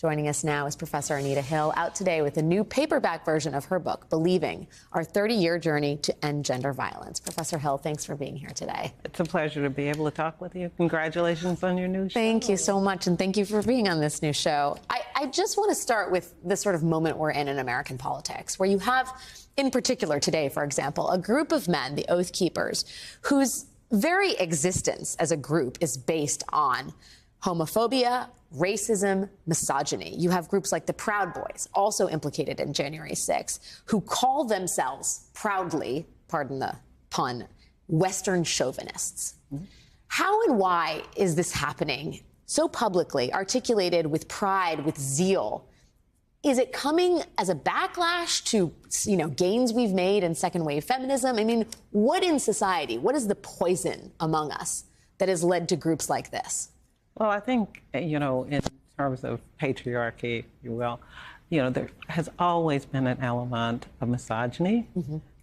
Joining us now is Professor Anita Hill, out today with a new paperback version of her book, Believing, Our 30-Year Journey to End Gender Violence. Professor Hill, thanks for being here today. It's a pleasure to be able to talk with you. Congratulations on your new show. Thank you so much, and thank you for being on this new show. I just want to start with the sort of moment we're in American politics, where you have, in particular today, for example, a group of men, the Oath Keepers, whose very existence as a group is based on homophobia, racism, misogyny. You have groups like the Proud Boys, also implicated in January 6th, who call themselves proudly, pardon the pun, Western chauvinists. How and why is this happening so publicly, articulated with pride, with zeal? Is it coming as a backlash to, gains we've made in second wave feminism? I mean, what in society, what is the poison among us that has led to groups like this? Well, I think, in terms of patriarchy, if you will, there has always been an element of misogyny.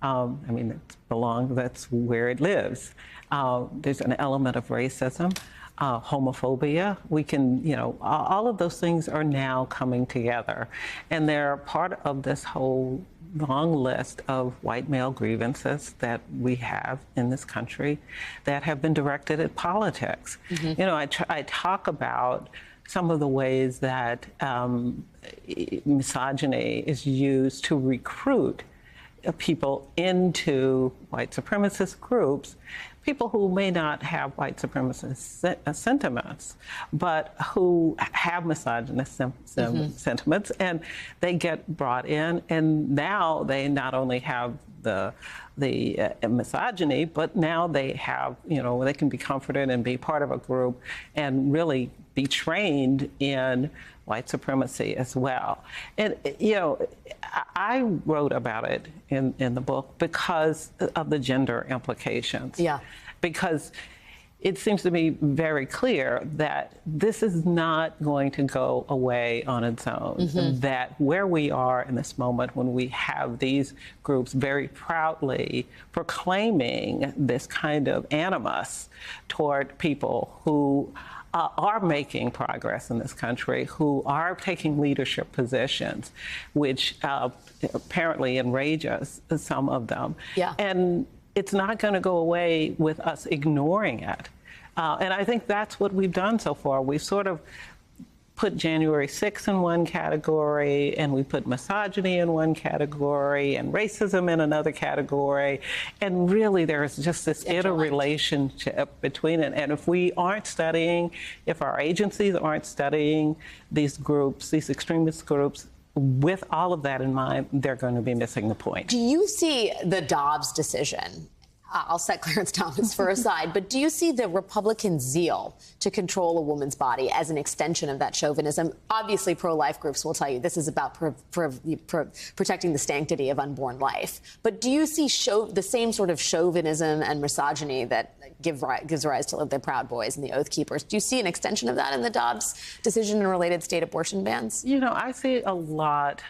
That's where it lives. There's an element of racism, homophobia. We can, all of those things are now coming together. And they're part of this whole long list of white male grievances that we have in this country that have been directed at politics. I talk about some of the ways that misogyny is used to recruit people into white supremacist groups, people who may not have white supremacist sentiments, but who have misogynist sentiments, and they get brought in, and now they not only have the misogyny, but now they have, they can be comforted and be part of a group and really be trained in white supremacy as well. And, I wrote about it in the book because of the gender implications. Yeah. Because it seems to be very clear that this is not going to go away on its own. That where we are in this moment, when we have these groups very proudly proclaiming this kind of animus toward people who are making progress in this country, who are taking leadership positions, which apparently enrages some of them. Yeah. And it's not going to go away with us ignoring it. And I think that's what we've done so far. We've sort of put January 6th in one category, and we put misogyny in one category, and racism in another category. And really, there's just this interrelationship between it. And if we aren't studying, if our agencies aren't studying these groups, these extremist groups, with all of that in mind, they're going to be missing the point. Do you see the Dobbs decision? I'll set Clarence Thomas for aside, but do you see the Republican zeal to control a woman's body as an extension of that chauvinism? Obviously, pro-life groups will tell you this is about protecting the sanctity of unborn life. But do you see the same sort of chauvinism and misogyny that gives rise to the Proud Boys and the Oath Keepers? Do you see an extension of that in the Dobbs decision and related state abortion bans? I see a lot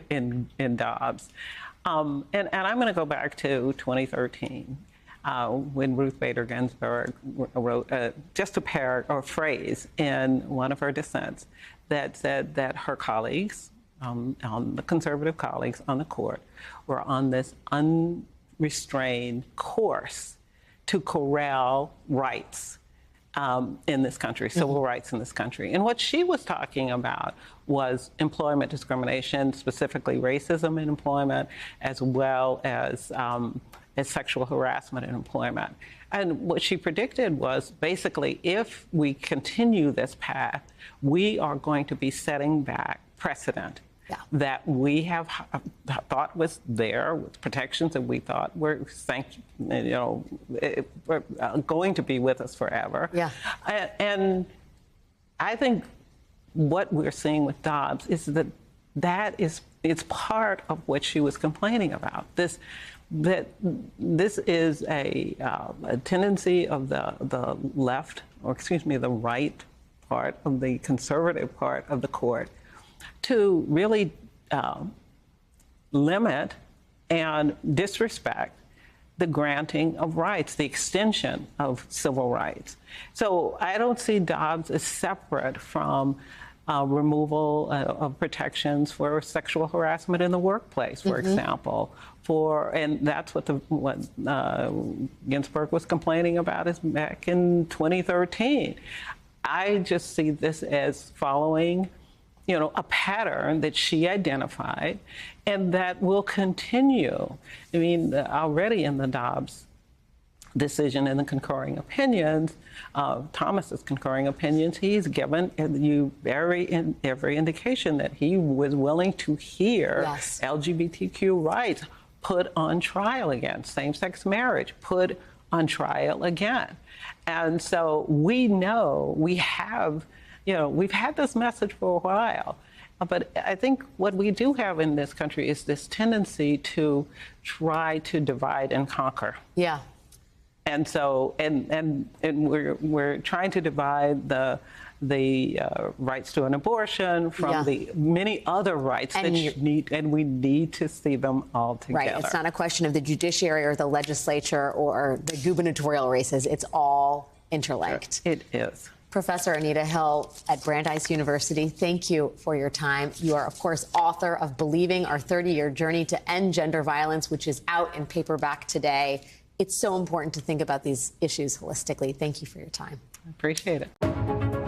in Dobbs. And I'm going to go back to 2013 when Ruth Bader Ginsburg wrote just a phrase in one of her dissents that said that her colleagues, the conservative colleagues on the court, were on this unrestrained course to corral rights in this country, civil rights in this country. And what she was talking about was employment discrimination, specifically racism in employment, as well as sexual harassment in employment. And what she predicted was basically, if we continue this path, we are going to be setting back precedent that we have thought was there, with protections that we thought were going to be with us forever. Yeah. And I think what we're seeing with Dobbs is it's part of what she was complaining about. This is a tendency of the left, or excuse me, the right part of the conservative part of the court to really limit and disrespect the granting of rights, the extension of civil rights. So I don't see Dobbs as separate from removal of protections for sexual harassment in the workplace, for example. And that's what Ginsburg was complaining about is back in 2013. I just see this as following, a pattern that she identified and that will continue. I mean, already in the Dobbs decision and the concurring opinions, Thomas's concurring opinions, he's given you every indication that he was willing to hear LGBTQ rights put on trial again, same-sex marriage put on trial again. And so we know we have, we've had this message for a while. But I think what we do have in this country is this tendency to try to divide and conquer. Yeah. And so, and we're trying to divide the rights to an abortion from the many other rights that you need, and we need to see them all together. Right. It's not a question of the judiciary or the legislature or the gubernatorial races. It's all interlinked. It is. Professor Anita Hill at Brandeis University, thank you for your time. You are, of course, author of Believing, Our 30-Year Journey to End Gender Violence, which is out in paperback today. It's so important to think about these issues holistically. Thank you for your time. I appreciate it.